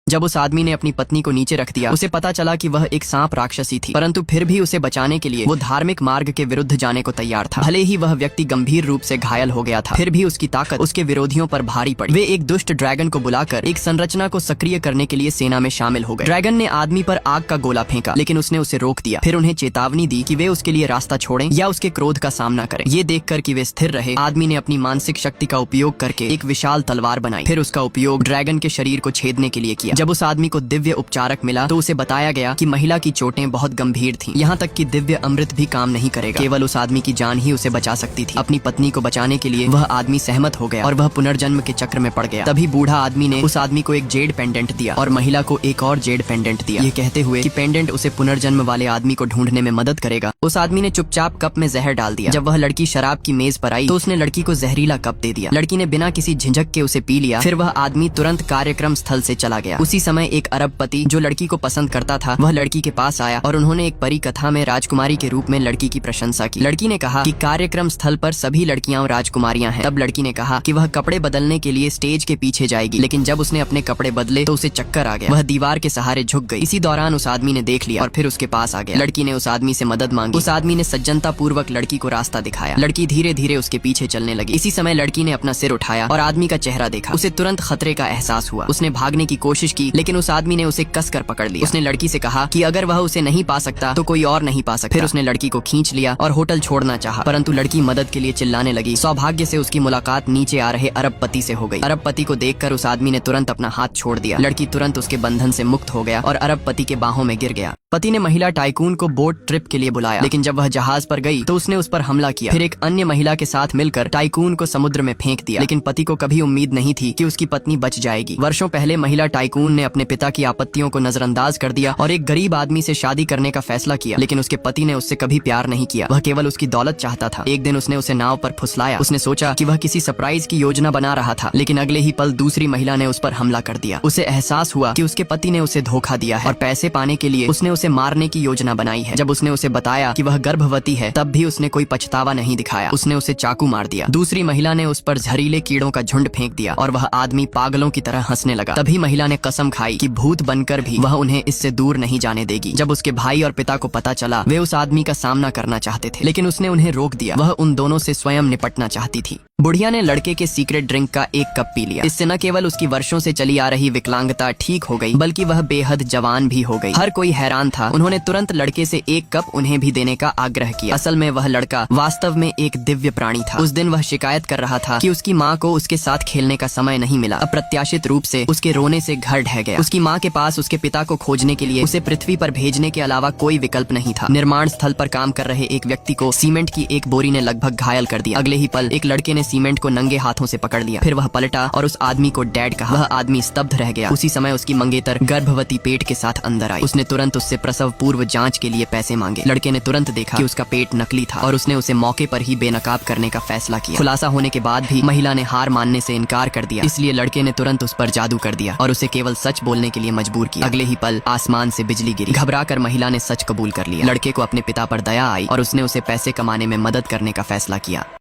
जब उस आदमी ने अपनी पत्नी को नीचे रख दिया, उसे पता चला कि वह एक सांप राक्षसी थी, परंतु फिर भी उसे बचाने के लिए वो धार्मिक मार्ग के विरुद्ध जाने को तैयार था। भले ही वह व्यक्ति गंभीर रूप से घायल हो गया था, फिर भी उसकी ताकत उसके विरोधियों पर भारी पड़ी। वे एक दुष्ट ड्रैगन को बुलाकर एक संरचना को सक्रिय करने के लिए सेना में शामिल हो गए। ड्रैगन ने आदमी पर आग का गोला फेंका, लेकिन उसने उसे रोक दिया। फिर उन्हें चेतावनी दी कि वे उसके लिए रास्ता छोड़ें या उसके क्रोध का सामना करें। ये देखकर कि वे स्थिर रहे, आदमी ने अपनी मानसिक शक्ति का उपयोग करके एक विशाल तलवार बनाई। फिर उसका उपयोग ड्रैगन के शरीर को छेदने के लिए किया। जब उस आदमी को दिव्य उपचारक मिला तो उसे बताया गया कि महिला की चोटें बहुत गंभीर थीं, यहाँ तक कि दिव्य अमृत भी काम नहीं करेगा, केवल उस आदमी की जान ही उसे बचा सकती थी। अपनी पत्नी को बचाने के लिए वह आदमी सहमत हो गया और वह पुनर्जन्म के चक्र में पड़ गया। तभी बूढ़ा आदमी ने उस आदमी को एक जेड पेंडेंट दिया और महिला को एक और जेड पेंडेंट दिया, ये कहते हुए कि पेंडेंट उसे पुनर्जन्म वाले आदमी को ढूंढने में मदद करेगा। उस आदमी ने चुपचाप कप में जहर डाल दिया। जब वह लड़की शराब की मेज पर आई तो उसने लड़की को जहरीला कप दे दिया। लड़की ने बिना किसी झिझक के उसे पी लिया। फिर वह आदमी तुरंत कार्यक्रम स्थल से चला गया। उसी समय एक अरबपति जो लड़की को पसंद करता था, वह लड़की के पास आया और उन्होंने एक परी कथा में राजकुमारी के रूप में लड़की की प्रशंसा की। लड़की ने कहा कि कार्यक्रम स्थल पर सभी लड़कियां राजकुमारियां हैं। तब लड़की ने कहा कि वह कपड़े बदलने के लिए स्टेज के पीछे जाएगी, लेकिन जब उसने अपने कपड़े बदले तो उसे चक्कर आ गया। वह दीवार के सहारे झुक गई। इसी दौरान उस आदमी ने देख लिया और फिर उसके पास आ गया। लड़की ने उस आदमी से मदद मांगी। उस आदमी ने सज्जनता पूर्वक लड़की को रास्ता दिखाया। लड़की धीरे धीरे उसके पीछे चलने लगी। इसी समय लड़की ने अपना सिर उठाया और आदमी का चेहरा देखा। उसे तुरंत खतरे का एहसास हुआ। उसने भागने की कोशिश की, लेकिन उस आदमी ने उसे कसकर पकड़ लिया। उसने लड़की से कहा कि अगर वह उसे नहीं पा सकता तो कोई और नहीं पा सकता। फिर उसने लड़की को खींच लिया और होटल छोड़ना चाहा, परंतु लड़की मदद के लिए चिल्लाने लगी। सौभाग्य से उसकी मुलाकात नीचे आ रहे अरबपति से हो गई। अरबपति को देखकर उस आदमी ने तुरंत अपना हाथ छोड़ दिया। लड़की तुरंत उसके बंधन से मुक्त हो गया और अरबपति के बाहों में गिर गया। पति ने महिला टाइकून को बोट ट्रिप के लिए बुलाया, लेकिन जब वह जहाज पर गई तो उसने उस पर हमला किया। फिर एक अन्य महिला के साथ मिलकर टाइकून को समुद्र में फेंक दिया, लेकिन पति को कभी उम्मीद नहीं थी कि उसकी पत्नी बच जाएगी। वर्षों पहले महिला टाइकून ने अपने पिता की आपत्तियों को नजरअंदाज कर दिया और एक गरीब आदमी से शादी करने का फैसला किया, लेकिन उसके पति ने उससे कभी प्यार नहीं किया। वह केवल उसकी दौलत चाहता था। एक दिन उसने उसे नाव पर फुसलाया। उसने सोचा कि वह किसी सरप्राइज की योजना बना रहा था, लेकिन अगले ही पल दूसरी महिला ने उस पर हमला कर दिया। उसे एहसास हुआ कि उसके पति ने उसे धोखा दिया है और पैसे पाने के लिए उसने उसे मारने की योजना बनाई है। जब उसने उसे बताया कि वह गर्भवती है, तब भी उसने कोई पछतावा नहीं दिखाया। उसने उसे चाकू मार दिया। दूसरी महिला ने उस पर जहरीले कीड़ों का झुंड फेंक दिया और वह आदमी पागलों की तरह हंसने लगा। तभी महिला ने कसम खाई कि भूत बनकर भी वह उन्हें इससे दूर नहीं जाने देगी। जब उसके भाई और पिता को पता चला, वे उस आदमी का सामना करना चाहते थे, लेकिन उसने उन्हें रोक दिया। वह उन दोनों से स्वयं निपटना चाहती थी। बुढ़िया ने लड़के के सीक्रेट ड्रिंक का एक कप पी लिया। इससे न केवल उसकी वर्षों से चली आ रही विकलांगता ठीक हो गई, बल्कि वह बेहद जवान भी हो गई। हर कोई हैरान था। उन्होंने तुरंत लड़के से एक कप उन्हें भी देने का आग्रह किया। असल में वह लड़का वास्तव में एक दिव्य प्राणी था। उस दिन वह शिकायत कर रहा था कि उसकी माँ को उसके साथ खेलने का समय नहीं मिला। अप्रत्याशित रूप से उसके रोने से घर ढह गया। उसकी माँ के पास उसके पिता को खोजने के लिए उसे पृथ्वी पर भेजने के अलावा कोई विकल्प नहीं था। निर्माण स्थल पर काम कर रहे एक व्यक्ति को सीमेंट की एक बोरी ने लगभग घायल कर दिया। अगले ही पल एक लड़के ने सीमेंट को नंगे हाथों से पकड़ लिया। फिर वह पलटा और उस आदमी को डैड कहा। वह आदमी स्तब्ध रह गया। उसी समय उसकी मंगेतर गर्भवती पेट के साथ अंदर आई। उसने तुरंत उससे प्रसव पूर्व जांच के लिए पैसे मांगे। लड़के ने तुरंत देखा कि उसका पेट नकली था और उसने उसे मौके पर ही बेनकाब करने का फैसला किया। खुलासा होने के बाद भी महिला ने हार मानने से इनकार कर दिया, इसलिए लड़के ने तुरंत उस पर जादू कर दिया और उसे केवल सच बोलने के लिए मजबूर किया। अगले ही पल आसमान से बिजली गिरी। घबराकर महिला ने सच कबूल कर लिया। लड़के को अपने पिता पर दया आई और उसने उसे पैसे कमाने में मदद करने का फैसला किया।